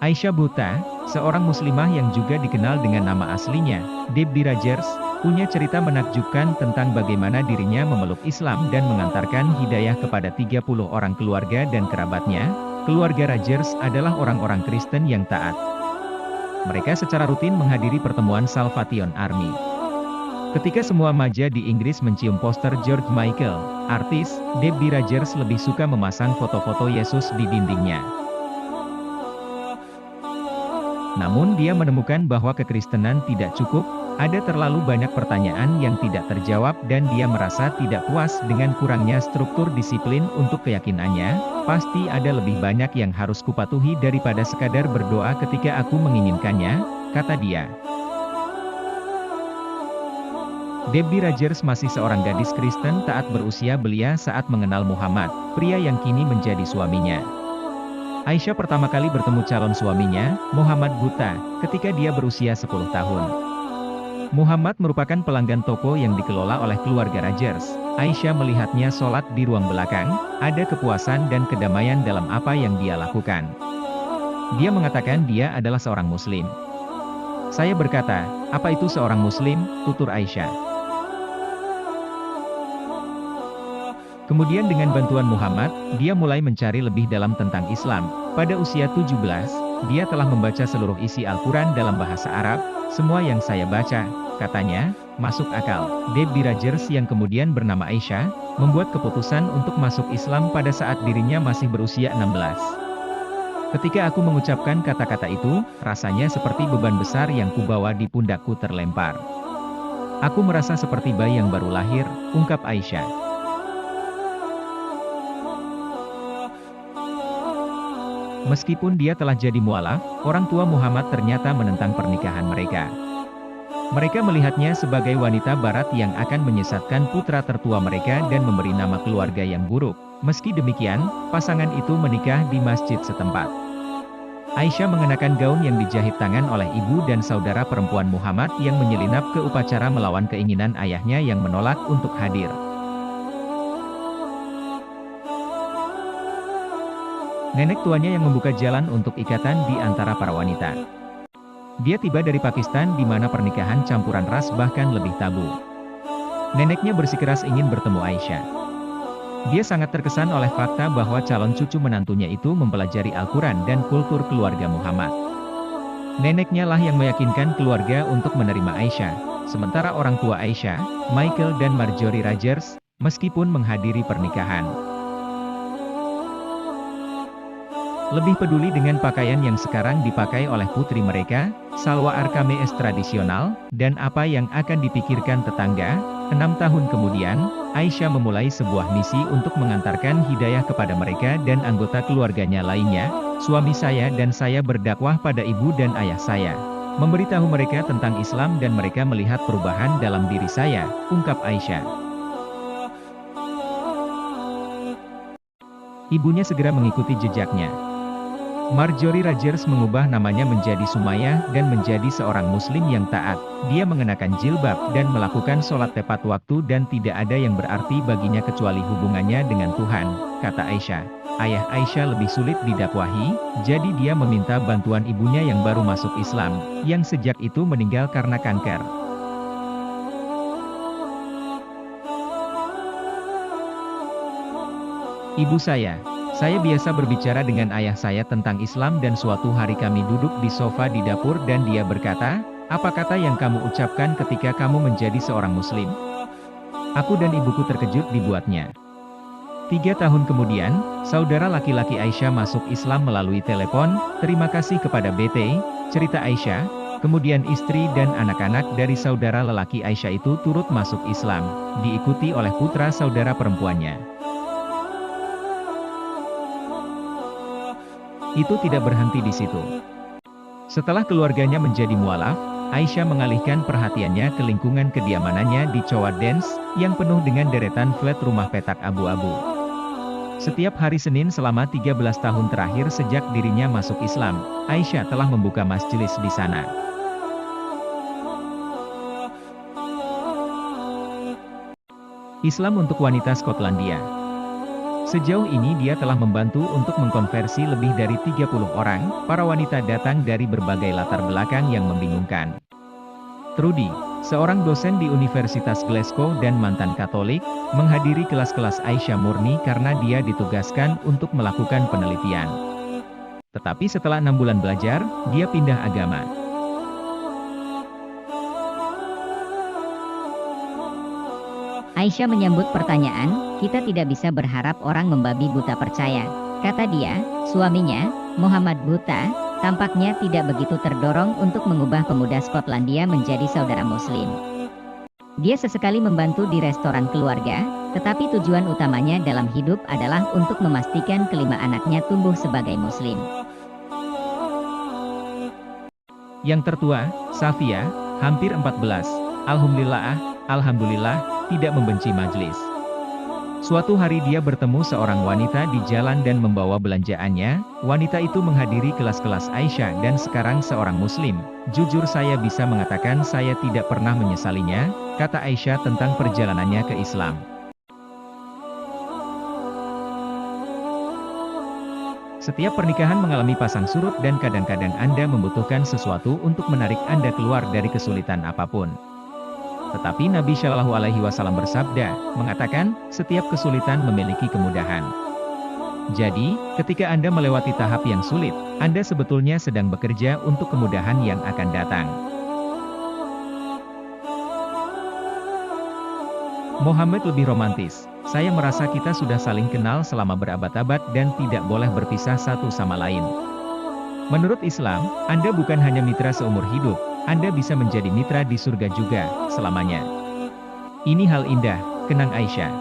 Aisyah Buta, seorang muslimah yang juga dikenal dengan nama aslinya, Debbie Rogers, punya cerita menakjubkan tentang bagaimana dirinya memeluk Islam dan mengantarkan hidayah kepada 30 orang keluarga dan kerabatnya. Keluarga Rogers adalah orang-orang Kristen yang taat. Mereka secara rutin menghadiri pertemuan Salvation Army. Ketika semua remaja di Inggris mencium poster George Michael, artis, Debbie Rogers lebih suka memasang foto-foto Yesus di dindingnya. Namun dia menemukan bahwa kekristenan tidak cukup, ada terlalu banyak pertanyaan yang tidak terjawab dan dia merasa tidak puas dengan kurangnya struktur disiplin untuk keyakinannya. Pasti ada lebih banyak yang harus kupatuhi daripada sekadar berdoa ketika aku menginginkannya, kata dia. Debbie Rogers masih seorang gadis Kristen taat berusia belia saat mengenal Muhammad, pria yang kini menjadi suaminya. Aisyah pertama kali bertemu calon suaminya, Muhammad Buta, ketika dia berusia 10 tahun. Muhammad merupakan pelanggan toko yang dikelola oleh keluarga Rogers. Aisyah melihatnya sholat di ruang belakang, ada kepuasan dan kedamaian dalam apa yang dia lakukan. Dia mengatakan dia adalah seorang muslim. Saya berkata, apa itu seorang muslim, tutur Aisyah. Kemudian dengan bantuan Muhammad, dia mulai mencari lebih dalam tentang Islam. Pada usia 17, dia telah membaca seluruh isi Al-Quran dalam bahasa Arab. Semua yang saya baca, katanya, masuk akal. Debbie Rogers yang kemudian bernama Aisyah, membuat keputusan untuk masuk Islam pada saat dirinya masih berusia 16. Ketika aku mengucapkan kata-kata itu, rasanya seperti beban besar yang kubawa di pundakku terlempar. Aku merasa seperti bayi yang baru lahir, ungkap Aisyah. Meskipun dia telah jadi mualaf, orang tua Muhammad ternyata menentang pernikahan mereka. Mereka melihatnya sebagai wanita barat yang akan menyesatkan putra tertua mereka dan memberi nama keluarga yang buruk. Meski demikian, pasangan itu menikah di masjid setempat. Aisyah mengenakan gaun yang dijahit tangan oleh ibu dan saudara perempuan Muhammad yang menyelinap ke upacara melawan keinginan ayahnya yang menolak untuk hadir. Nenek tuanya yang membuka jalan untuk ikatan di antara para wanita. Dia tiba dari Pakistan di mana pernikahan campuran ras bahkan lebih tabu. Neneknya bersikeras ingin bertemu Aisyah. Dia sangat terkesan oleh fakta bahwa calon cucu menantunya itu mempelajari Al-Quran dan kultur keluarga Muhammad. Neneknya lah yang meyakinkan keluarga untuk menerima Aisyah, sementara orang tua Aisyah, Michael dan Marjorie Rogers, meskipun menghadiri pernikahan, lebih peduli dengan pakaian yang sekarang dipakai oleh putri mereka, salwar kameez tradisional, dan apa yang akan dipikirkan tetangga. 6 tahun kemudian, Aisyah memulai sebuah misi untuk mengantarkan hidayah kepada mereka dan anggota keluarganya lainnya. Suami saya dan saya berdakwah pada ibu dan ayah saya, memberitahu mereka tentang Islam dan mereka melihat perubahan dalam diri saya, ungkap Aisyah. Ibunya segera mengikuti jejaknya. Marjorie Rogers mengubah namanya menjadi Sumayyah dan menjadi seorang muslim yang taat. Dia mengenakan jilbab dan melakukan sholat tepat waktu dan tidak ada yang berarti baginya kecuali hubungannya dengan Tuhan, kata Aisyah. Ayah Aisyah lebih sulit didakwahi, jadi dia meminta bantuan ibunya yang baru masuk Islam, yang sejak itu meninggal karena kanker. Ibu saya biasa berbicara dengan ayah saya tentang Islam dan suatu hari kami duduk di sofa di dapur dan dia berkata, apa kata yang kamu ucapkan ketika kamu menjadi seorang muslim? Aku dan ibuku terkejut dibuatnya. 3 tahun kemudian, saudara laki-laki Aisyah masuk Islam melalui telepon. Terima kasih kepada BT, cerita Aisyah. Kemudian istri dan anak-anak dari saudara lelaki Aisyah itu turut masuk Islam, diikuti oleh putra saudara perempuannya. Itu tidak berhenti di situ. Setelah keluarganya menjadi mualaf, Aisyah mengalihkan perhatiannya ke lingkungan kediamanannya di Chowa Dance, yang penuh dengan deretan flat rumah petak abu-abu. Setiap hari Senin selama 13 tahun terakhir sejak dirinya masuk Islam, Aisyah telah membuka majelis di sana. Islam untuk wanita Skotlandia. Sejauh ini dia telah membantu untuk mengkonversi lebih dari 30 orang, para wanita datang dari berbagai latar belakang yang membingungkan. Trudy, seorang dosen di Universitas Glasgow dan mantan Katolik, menghadiri kelas-kelas Aisyah murni karena dia ditugaskan untuk melakukan penelitian. Tetapi setelah 6 bulan belajar, dia pindah agama. Aisyah menyambut pertanyaan, kita tidak bisa berharap orang membabi buta percaya. Kata dia, suaminya, Muhammad Buta, tampaknya tidak begitu terdorong untuk mengubah pemuda Skotlandia menjadi saudara muslim. Dia sesekali membantu di restoran keluarga, tetapi tujuan utamanya dalam hidup adalah untuk memastikan kelima anaknya tumbuh sebagai muslim. Yang tertua, Safia, hampir 14, Alhamdulillah, tidak membenci majelis. Suatu hari dia bertemu seorang wanita di jalan dan membawa belanjaannya. Wanita itu menghadiri kelas-kelas Aisyah dan sekarang seorang muslim. Jujur saya bisa mengatakan saya tidak pernah menyesalinya, kata Aisyah tentang perjalanannya ke Islam. Setiap pernikahan mengalami pasang surut dan kadang-kadang Anda membutuhkan sesuatu untuk menarik Anda keluar dari kesulitan apapun. Tetapi Nabi Shallallahu Alaihi Wasallam bersabda, mengatakan, setiap kesulitan memiliki kemudahan. Jadi, ketika Anda melewati tahap yang sulit, Anda sebetulnya sedang bekerja untuk kemudahan yang akan datang. Muhammad lebih romantis. Saya merasa kita sudah saling kenal selama berabad-abad dan tidak boleh berpisah satu sama lain. Menurut Islam, Anda bukan hanya mitra seumur hidup, Anda bisa menjadi mitra di surga juga, selamanya. Ini hal indah, kenang Aisyah.